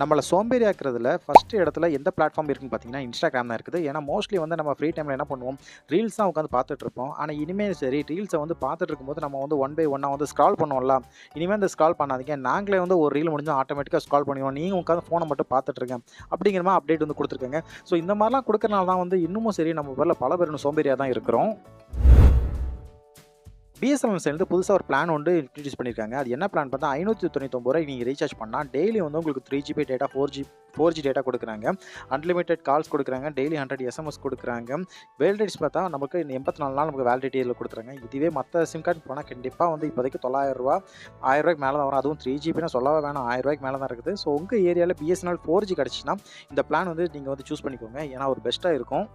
நம்மள சோம்பேறி ஆக்குறதுல ஃபர்ஸ்ட் இடத்துல எந்த பிளாட்ஃபார்ம் இருக்குன்னு பார்த்தீங்கன்னா, Instagram தான் இருக்குது. ஏன்னா மோஸ்ட்லி வந்து நம்ம ஃப்ரீ டைம்ல என்ன பண்ணுவோம், ரீல்ஸ் தான் உட்காந்து பார்த்துட்டு இருப்போம். ஆனா இனிமே சரி ரீல்ஸ வந்து பார்த்துட்டு இருக்கும்போது நம்ம வந்து ஒன் பை ஒன்னா வந்து ஸ்க்ரால் பண்ணுவோம்ல. இனிமே இந்த ஸ்க்ரால் பண்ணாதீங்க. நாங்களே வந்து ஒரு ரீல் முடிஞ்சா ஆட்டோமேட்டிக்கா ஸ்க்ரால் பண்ணிருவோம். நீங்க உட்காந்து ஃபோன மட்டும் பார்த்துட்டு இருங்க. அப்படிங்கிற மாரி அப்டேட் வந்து குடுத்துருக்காங்க. ஸோ இந்த மாரிலாம் குடுக்கறனால தான் வந்து இன்னமும் சரி நம்ம ஊர்ல பல பேர் இன்னும் சோம்பேறியா தான் இருக்கிறோம். பிஎஸ்என்எல் சேர்ந்து புதுசா ஒரு பிளான் ஒன்று இன்ட்ரோடியூஸ் பண்ணியிருக்காங்க. அது என்ன பிளான் பார்த்தா ரூ. 599 நீங்க ரீசார்ஜ் பண்ணா டெய்லி வந்து உங்களுக்கு 3 ஜிபி டேட்டா, 4ஜி டேட்டா குடுக்குறாங்க. அன்லிமிட்டட் கால்ஸ் குடுக்குறாங்க. டெய்லி 100 எஸ்எம்எஸ் குடுக்குறாங்க. வேலிடிட்டிஸ் பார்த்தா நமக்கு 84 நாள் நமக்கு வேலிடிட்டி இதில குடுத்துறாங்க. இதுவே மத்த சிம் கார்டு போனா கண்டிப்பா வந்து இப்போதைக்கு ரூ. 900 ரூ. 1000 மேல தான் வரும். அதுவும் 3 ஜிபின்னா சொல்லவே வேணாம். ரூ. 1000 மேல தான் இருக்குது. ஸோ உங்க ஏரியால பிஎஸ்என்எல் 4ஜி கிடைச்சுச்சுன்னா, இந்த பிளான் வந்து நீங்க வந்து சூஸ் பண்ணிக்கோங்க. ஏன்னா ஒரு பெஸ்ட்டா இருக்கும்.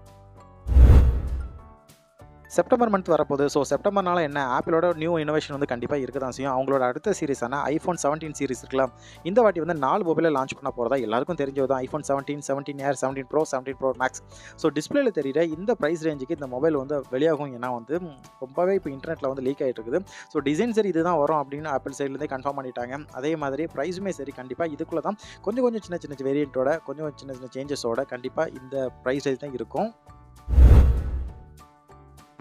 செப்டம்பர் மந்த் வரப்போகுது. ஸோ செப்டம்பர்னால என்ன ஆப்பிளோட நியூ இன்னோவேஷன் வந்து கண்டிப்பா இருக்க தான் செய்யும். அவங்களோட அடுத்த சீரிஸான iPhone 17 சீரிஸ் இருக்குல்ல, இந்த வாட்டி வந்து 4 மொபைல லான்ச் பண்ண போறதா எல்லாருக்கும் தெரிஞ்சது தான். iPhone 17, 17 Air, 17 Pro, 17 Pro Max. So டிஸ்ப்ளேல தெரியிற இந்த பிரைஸ் ரேஞ்சுக்கு இந்த மொபைல் வந்து வெளியாகும். ஏன்னா வந்து ரொம்பவே இப்போ இன்டர்நெட்ல வந்து லீக் ஆயிட்டு இருக்குது. ஸோ டிசைன் சரி இதுதான் வரும் அப்படின்னு ஆப்பிள் சைட்லேருந்தே கன்ஃபார்ம் பண்ணிட்டாங்க. அதே மாதிரி பிரைஸுமே சரி கண்டிப்பா இதுக்குள்ள தான் கொஞ்சம் கொஞ்சம் சின்ன சின்ன வேரியண்ட்டோட கொஞ்சம் சின்ன சின்ன சேஞ்சஸோட கண்டிப்பா இந்த பிரைஸ் ரேஞ்ச் தான் இருக்கும்.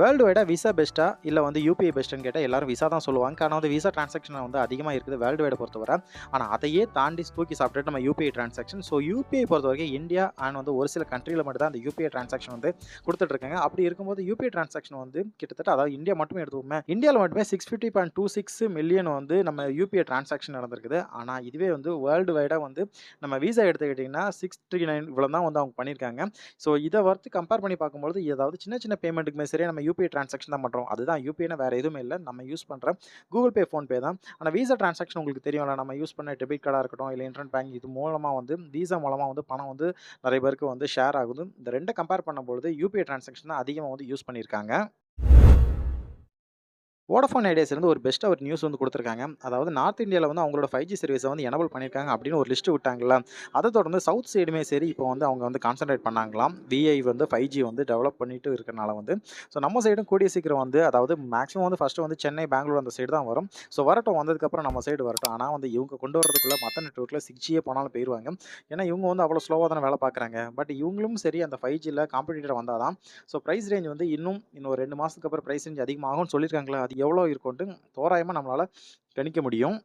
வேர்ல்டு வைடா விசா பெஸ்ட்டா? இல்ல வந்து யுபிஐ பெஸ்ட்டான்னு கேட்டா எல்லாரும் விசா தான் சொல்லுவாங்க. காரணம் வந்து விசா டிரான்சாக்ஷன் வந்து அதிகமா இருக்குது வேர்ல்டு வைட பொறுத்தவரை. ஆனா அதையே தாண்டி தூக்கி சாப்பிட்டுட்டு நம்ம யுபிஐ டிரான்சாக்ஷன். ஸோ யுபிஐ பொறுத்தவரைக்கும் இந்தியா அண்ட் வந்து ஒரு சில கண்ட்ரில மட்டும் தான் அந்த யுபிஐ டிரான்சாக்ஷன் வந்து குடுத்துட்டு இருக்காங்க. அப்படி இருக்கும்போது யுபிஐ டிரான்சாக்ஷன் வந்து கிட்டத்தட்ட அதாவது இந்தியா மட்டுமே எடுத்துப்போமே, இந்தியால மட்டுமே 650.26 மில்லியன் வந்து நம்ம யுபிஐ டிரான்சாக்ஷன் நடந்திருக்குது. ஆனா இதுவே வந்து வேர்ல்டு வைடா வந்து நம்ம விசா எடுத்துக்கிட்டீங்கன்னா 639 இவ்வளோ தான் வந்து அவங்க பண்ணியிருக்காங்க. ஸோ இத வச்சு கம்பேர் பண்ணி பார்க்கும்பொழுது ஏதாவது சின்ன சின்ன பேமெண்ட்டுக்குமே சரி நம்ம யுபிஐ டிரான்சாக்ஷன் தான் பண்றோம். அதுதான் யுபிஐன்னா வேற எதுவுமே இல்ல. நம்ம யூஸ் பண்ற கூகுள் பே, ஃபோன்பே தான். ஆனா விசா டிரான்சாக்ஷன் உங்களுக்கு தெரியும்ல. நம்ம யூஸ் பண்ண டெபிட் கார்டா இருக்கட்டும், இல்ல இன்டர்நெட் பேங்கிங் இது மூலமா வந்து விசா மூலமா வந்து பணம் வந்து நெறைய பேருக்கு வந்து ஷேர் ஆகுது. இந்த 2 கம்பேர் பண்ணும்பொழுது யுபிஐ டிரான்சாக்ஷன் தான் அதிகமா வந்து யூஸ் பண்ணியிருக்காங்க. வோடஃபோன் ஐடியாஸ்லேருந்து ஒரு பெஸ்ட்டா ஒரு நியூஸ் வந்து குடுத்துருக்காங்க. அதாவது நார்த் இந்தியால வந்து அவங்களோட 5ஜி சர்வீஸ வந்து எனபிள் பண்ணியிருக்காங்க அப்படின்னு ஒரு லிஸ்ட் விட்டாங்கல்ல. அத தொடர்ந்து சவுத் சைடுமே சரி இப்போ வந்து அவங்க வந்து கான்சன்ட்ரேட் பண்ணாங்களாம். விஐ வந்து 5ஜி வந்து டெவலப் பண்ணிட்டு இருக்கனால வந்து. ஸோ நம்ம சைடும் கூடிய சீக்கிரம் வந்து அதாவது மேக்ஸிமம் வந்து ஃபர்ஸ்ட்டு வந்து சென்னை, பெங்களூர் அந்த சைடு தான் வரும். ஸோ வரட்டும் வந்ததுக்கப்புறம் நம்ம சைடு வரட்டும். ஆனா வந்து இவங்க கொண்டு வரதுக்குள்ள மத்த நெட்வொர்க்ல 6ஜியே போனாலும் போயிருவாங்க. ஏன்னா இவங்க வந்து அவ்வளோ ஸ்லோவா தானே வேலை பார்க்குறாங்க. பட் இவங்களும் சரி அந்த 5ஜில காம்படிட்டர் வந்தா தான் ஸோ பிரைஸ் ரேஞ்ச் வந்து இன்னும் 2 மாசத்துக்கு அப்புறம் பிரைஸ் ரேஞ்ச் அதிகமாகும்னு சொல்லியிருக்காங்களா? அது எவ்வளோ இருக்குன்ட்டு தோராயமா நம்மளால கணிக்க முடியும்.